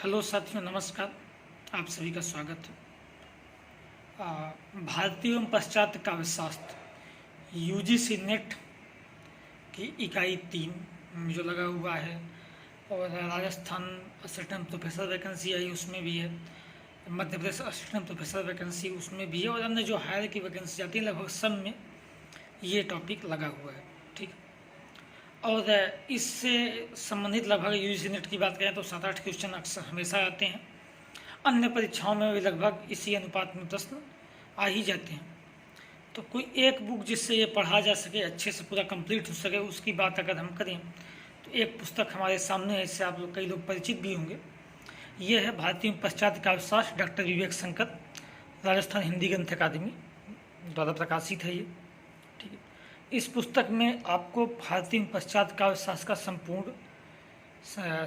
Hello साथियों, नमस्कार। आप सभी का स्वागत है। भारतीय एवं पाश्चात्य काव्यशास्त्र यूजीसी नेट की इकाई 3 में जो लगा हुआ है, और राजस्थान असिस्टेंट प्रोफेसर वैकेंसी आई उसमें भी है, Madhya Pradesh assistant professor vacancy उसमें भी है, और अन्य जो हायर की वैकेंसी आती है लगभग सब में ये टॉपिक लगा हुआ है। ठीक। और इससे संबंधित लगभग यूजीसी नेट की बात करें तो 7-8 क्वेश्चन अक्सर हमेशा आते हैं। अन्य परीक्षाओं में भी लगभग इसी अनुपात में प्रश्न आ ही जाते हैं। तो कोई एक बुक जिससे ये पढ़ा जा सके, अच्छे से पूरा कंप्लीट हो सके, उसकी बात अगर हम करें तो एक पुस्तक हमारे सामने है, इससे आप लोग कई लोग परिचित भी होंगे। ये है भारतीय पाश्चात्य काव्यशास्त्र, डॉक्टर विवेक शंकर, राजस्थान हिंदी ग्रंथ अकादमी द्वारा प्रकाशित है ये। ठीक है। इस पुस्तक में आपको भारतीय पश्चात काव्यशास्त्र का संपूर्ण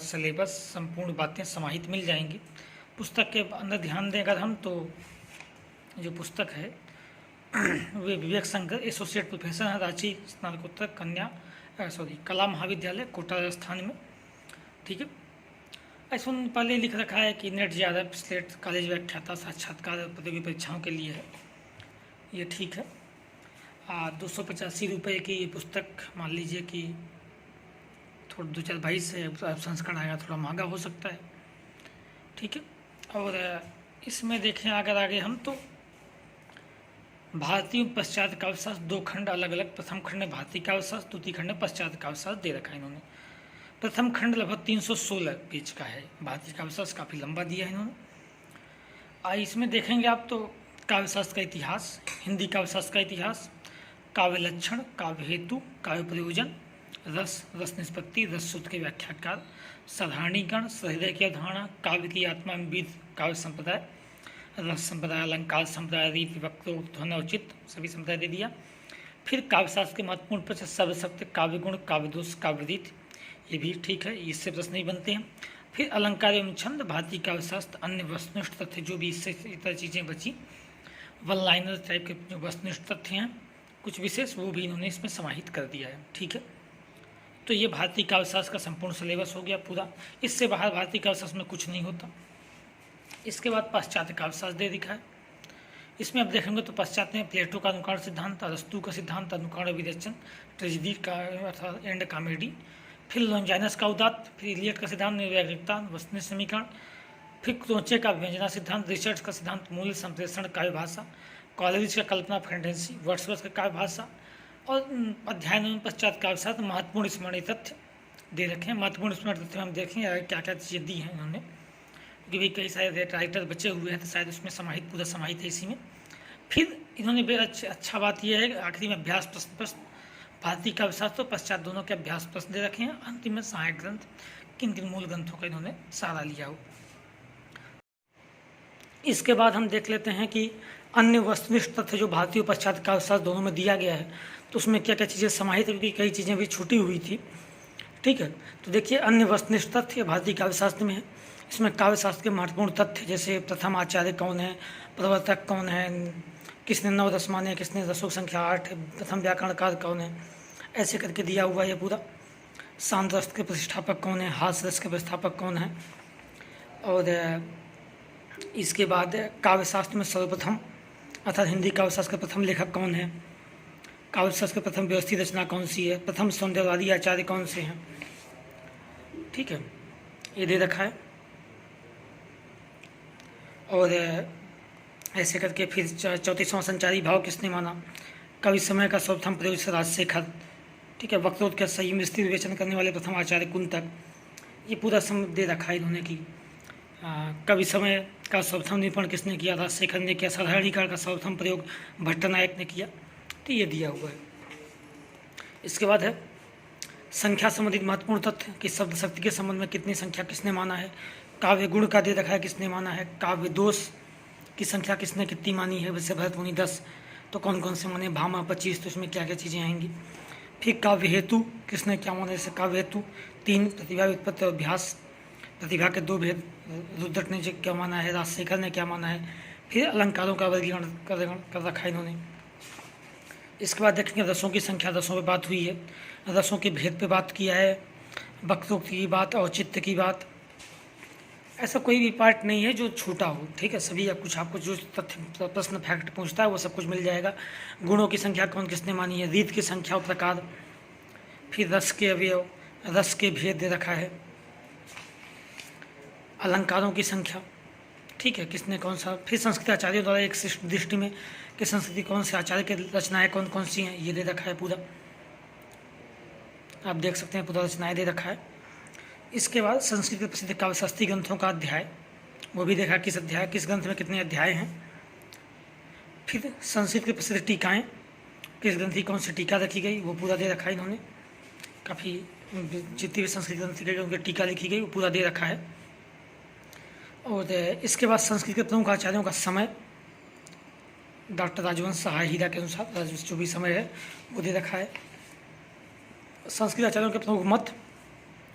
सिलेबस, संपूर्ण बातें समाहित मिल जाएंगी। पुस्तक के अंदर ध्यान दें अगर हम, तो जो पुस्तक है वे विवेक शंकर एसोसिएट प्रोफेसर हैं, रांची स्नातकोत्तर कला महाविद्यालय कोटा राजस्थान में। ठीक है। ऐसा पहले लिख रखा है कि नेट JRF स्लेट कॉलेज व्याख्याता साक्षात्कार प्रतियोगी परीक्षाओं के लिए है। ये ठीक है। 285 रुपये की ये पुस्तक, मान लीजिए कि थोड़ा 2-4 से संस्करण आएगा, थोड़ा महंगा हो सकता है। ठीक है। और इसमें देखें अगर आगे हम, तो भारतीय पश्चात काव्यशास्त्र 2 खंड अलग अलग, प्रथम खंड में भारतीय काव्यशास्त्र, द्वितीय खंड में पश्चात काव्यशास्त्र दे रखा है इन्होंने। प्रथम खंड लगभग 316 पेज का है, भारतीय काव्यशास्त्र काफ़ी लंबा दिया है इन्होंने। इसमें देखेंगे आप तो काव्यशास्त्र का इतिहास, हिंदी काव्यशास्त्र का इतिहास, काव्य लक्षण, काव्य हेतु, काव्य प्रयोजन, रस, रस निष्पत्ति, रस सूत्र के व्याख्याकार, साधारणीकरण, सहृदय की अवधारणा, काव्य की आत्मा में विविध काव्य संप्रदाय, रस संप्रदाय, अलंकार संप्रदाय, रीति, वक्रोत्थान, औचित, सभी संप्रदाय दे दिया। फिर काव्यशास्त्र के महत्वपूर्ण प्रश्न, शब्द सत्य, काव्य गुण, काव्य दोष, काव्य रीति, ये भी ठीक है, इससे प्रश्न नहीं बनते हैं। फिर अलंकार एवं छंद, भारतीय काव्यशास्त्र, अन्य वस्तुनिष्ठ तथ्य, जो भी इससे इतर चीज़ें बची, वन लाइनर टाइप के जो वस्तुनिष्ठ तथ्य हैं कुछ विशेष, वो भी इन्होंने इसमें समाहित कर दिया है। ठीक है। तो ये भारतीय काव्यशास्त्र का संपूर्ण सिलेबस हो गया पूरा। इससे बाहर भारतीय काव्यशास्त्र में कुछ नहीं होता। इसके बाद पाश्चात्य काव्यशास्त्र दे दिखा है। इसमें आप देखेंगे तो पाश्चात्य में प्लेटो का अनुकरण सिद्धांत, अरस्तू का सिद्धांत, अनुकरण विवेचन, ट्रेजिडी का अर्थात एंड कॉमेडी, फिर लॉन्जाइनस का उदात्त, फिर इलियट का सिद्धांत, निर्वैज्ञिकता, वस्तुनिष्ठ समीकरण, फिर क्रोचे का व्यंजना सिद्धांत, रिचर्ड्स का सिद्धांत, मूल संप्रेषण, काव्य भाषा, कॉलेरिज का कल्पना फेंटेंसी, वर्ड्सवर्थ का काव्य भाषा, और अध्ययन में पश्चात काव्यशास्त्र महत्वपूर्ण स्मरणीय तथ्य दे रखे हैं। महत्वपूर्ण स्मरणीय तथ्य हम देखेंगे क्या क्या चीज़ें दी हैं इन्होंने, क्योंकि भी कई सारे राइटर बचे हुए हैं, तो शायद उसमें समाहित, पूरा समाहित है इसी में। फिर इन्होंने बेहद अच्छा बात यह है, आखिरी में अभ्यास प्रश्न, भारतीय काव्यशास्त्र और पश्चात दोनों के अभ्यास प्रश्न दे रखे हैं। अंतिम में सहायक ग्रंथ, किन किन मूल ग्रंथों का इन्होंने सहारा लिया हो। इसके बाद हम देख लेते हैं कि अन्य वस्तुनिष्ठ तथ्य जो भारतीय और पश्चात काव्यशास्त्र दोनों में दिया गया है, तो उसमें क्या क्या चीज़ें समाहित है, क्योंकि कई चीज़ें भी छूटी हुई थी। ठीक है। तो देखिए, अन्य वस्तुनिष्ठ तथ्य भारतीय काव्यशास्त्र में है। इसमें काव्यशास्त्र के महत्वपूर्ण तथ्य, जैसे प्रथम आचार्य कौन है, प्रवर्तक कौन है, किसने 9 रस माने, किसने रसों की संख्या 8 है, प्रथम व्याकरणकार कौन है, ऐसे करके दिया हुआ है पूरा। शांत रस के प्रतिष्ठापक कौन है, हास्य रस के प्रतिष्ठापक कौन है, और इसके बाद काव्यशास्त्र में सर्वप्रथम अर्थात हिंदी काव्यशास्त्र का प्रथम लेखक कौन है, काव्यशास्त्र की प्रथम व्यवस्थित रचना कौन सी है, प्रथम सौंदर्यवादी आचार्य कौन से हैं। ठीक है, ये दे रखा है। और ऐसे करके फिर 34वां संचारी भाव किसने माना, कवि समय का सर्वप्रथम प्रयोग से राजशेखर। ठीक है। वक्रोक्त का सही विस्तृत विवेचन करने वाले प्रथम आचार्य कुंतक। ये पूरा समय दे रखा है इन्होंने कि कवि समय का सर्वप्रथम निरूपण किसने किया, राजशेखर ने किया। साधारणीकरण का सर्वप्रथम प्रयोग भट्टनायक ने किया। तो ये दिया हुआ है। इसके बाद है संख्या संबंधित महत्वपूर्ण तथ्य कि शब्द शक्ति के संबंध में कितनी संख्या किसने माना है। काव्य गुण का दे रखा है किसने माना है। काव्य दोष की संख्या किसने कितनी मानी है, वैसे भरत मुनि 10, तो कौन कौन से माने, भामा 25, तो इसमें क्या क्या चीज़ें आएंगी। फिर काव्य हेतु किसने क्या माना, जैसे काव्य हेतु 3, प्रतिभा, व्युत्पत्ति और अभ्यास, प्रतिभा के 2 भेद, रुद्रट ने क्या माना है, राजशेखर ने क्या माना है। फिर अलंकारों का वर्गीकरण कर रखा है इन्होंने। इसके बाद देखेंगे रसों की संख्या, रसों पे बात हुई है, रसों के भेद पे बात किया है, वक्रोक्ति की बात, औचित्य की बात, ऐसा कोई भी पार्ट नहीं है जो छूटा हो, ठीक है। सभी कुछ आपको जो तथ्य प्रश्न फैक्ट पूछता है वो सब कुछ मिल जाएगा। गुणों की संख्या कौन किसने मानी है, रीत की संख्या और प्रकार, फिर रस के अवयव, रस के भेद दे रखा है, अलंकारों की संख्या, ठीक है, किसने कौन सा, फिर संस्कृत आचार्यों द्वारा एक दृष्टि में कि संस्कृति कौन से आचार्य की रचनाएं कौन कौन सी हैं, ये दे रखा है पूरा, आप देख सकते हैं पूरा रचनाएं दे रखा है। इसके बाद संस्कृत के प्रसिद्ध काव्यशास्त्री ग्रंथों का अध्याय, वो भी देखा किस अध्याय किस ग्रंथ में कितने अध्याय हैं। फिर संस्कृत की प्रसिद्ध टीकाएँ, किस ग्रंथ की कौन सी टीका रखी गई वो पूरा दे रखा है इन्होंने। काफ़ी जितनी भी संस्कृत ग्रंथ लिखे गए उनकी टीका लिखी गई वो पूरा दे रखा है। और इसके बाद संस्कृत के प्रमुख आचार्यों का समय डॉक्टर राजवंश सहाय हीरा के अनुसार जो भी समय है वो दे रखा है। संस्कृत आचार्यों के प्रमुख मत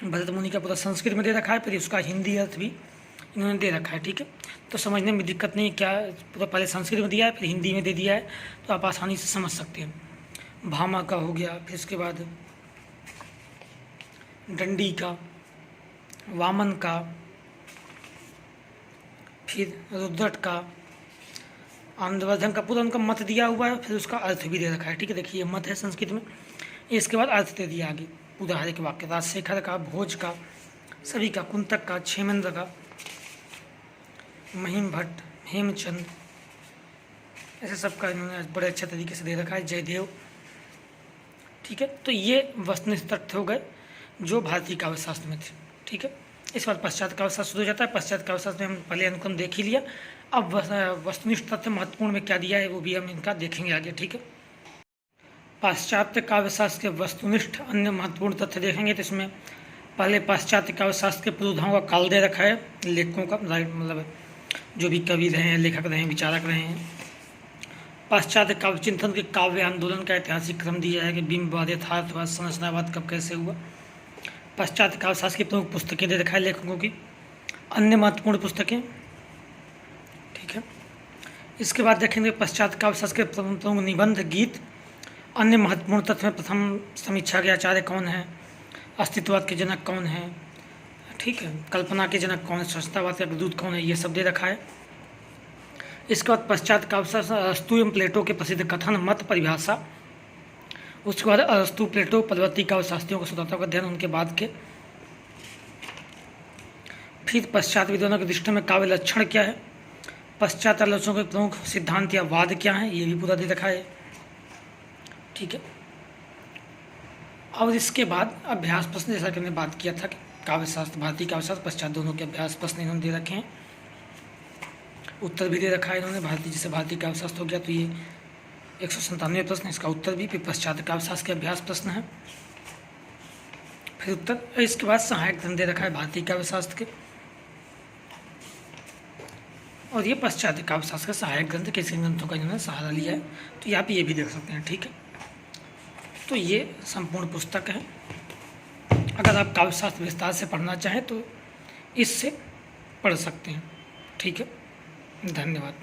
भरत मुनि का पूरा संस्कृत में दे रखा है, फिर उसका हिंदी अर्थ भी इन्होंने दे रखा है, ठीक है। तो समझने में दिक्कत नहीं, क्या पूरा पहले संस्कृत में दिया है फिर हिंदी में दे दिया है, तो आप आसानी से समझ सकते हैं। भामा का हो गया, फिर उसके बाद डंडी का, वामन का, फिर रुद्रट का, आनंदवर्धन का, पूरा उनका मत दिया हुआ है, फिर उसका अर्थ भी दे रखा है, ठीक है। देखिए मत है संस्कृत में, इसके बाद अर्थ दे दिया आगे पूरा हर एक वाक्य, राजशेखर का, भोज का, सभी का, कुंतक का, क्षेमेंद्र का, महिम भट्ट, हेमचंद, ऐसे सब का इन्होंने बड़े अच्छे तरीके से दे रखा है, जयदेव, ठीक है। तो ये वस्तुनिष्ठ तथ्य हो गए जो भारतीय काव्यशास्त्र में थे, ठीक है। इस बार पश्चात काव्यशास्त्र शुरू हो जाता है। पश्चात काव्यशास्त्र में हम पहले अनुक्रम देख ही लिया, अब वस्तुनिष्ठ तथ्य महत्वपूर्ण में क्या दिया है वो भी हम इनका देखेंगे आगे, ठीक है। पाश्चात्य काव्यशास्त्र के वस्तुनिष्ठ अन्य महत्वपूर्ण तथ्य देखेंगे, तो इसमें पहले पाश्चात्य काव्यशास्त्र के पुरोधाओं का काल दे रखा है, लेखकों का मतलब जो भी कवि रहे हैं, लेखक रहे हैं, विचारक रहे हैं। पाश्चात्य काव्य चिंतन के काव्य आंदोलन का ऐतिहासिक क्रम दिया है कि बिंबवाद, यथार्थवाद, संरचनावाद कब कैसे हुआ। पाश्चात्य काव्यशास्त्र की प्रमुख पुस्तकें दे रखा है लेखकों की, अन्य महत्वपूर्ण पुस्तकें, ठीक है। इसके बाद देखेंगे पश्चात्य काव्यशास्त्र के प्रमुख निबंध, गीत, अन्य महत्वपूर्ण तथ्य में प्रथम समीक्षा के आचार्य कौन है, अस्तित्ववाद के जनक कौन है, ठीक है, कल्पना के जनक कौन है, संस्कृतवाद का दूत कौन है, ये सब दे रखा है। इसके बाद पश्चात काव्यशास्त्र अरस्तु एवं प्लेटो के प्रसिद्ध कथन, मत, परिभाषा। उसके बाद अरस्तु, प्लेटो, परवर्ती काव्यशास्त्रियों का स्वतंत्रता का अध्ययन उनके बाद के। फिर पश्चात विद्वानों की दृष्टि में काव्य लक्षण क्या है, पश्चात आलोचकों के प्रमुख सिद्धांत या वाद क्या है, ये भी पूरा दे रखा है, ठीक है। और इसके बाद अभ्यास प्रश्न, जैसा कि हमने बात किया था कि काव्यशास्त्र, भारतीय काव्यशास्त्र, पश्चात दोनों के अभ्यास प्रश्न इन्होंने दे रखे हैं, उत्तर भी दे रखा है इन्होंने। भारतीय जैसे भारतीय काव्यशास्त्र हो गया तो ये 197 प्रश्न, इसका उत्तर भी, फिर पश्चात काव्यशास्त्र के अभ्यास प्रश्न है, फिर उत्तर। इसके बाद सहायक ग्रंथ दे रखा है भारतीय काव्यशास्त्र के, और ये पश्चात काव्यशास्त्र का सहायक ग्रंथ किस ग्रंथों का इन्होंने सहारा लिया है, तो यहाँ पे ये भी देख सकते हैं, ठीक है। तो ये संपूर्ण पुस्तक है। अगर आप काव्यशास्त्र विस्तार से पढ़ना चाहें तो इससे पढ़ सकते हैं, ठीक है। धन्यवाद।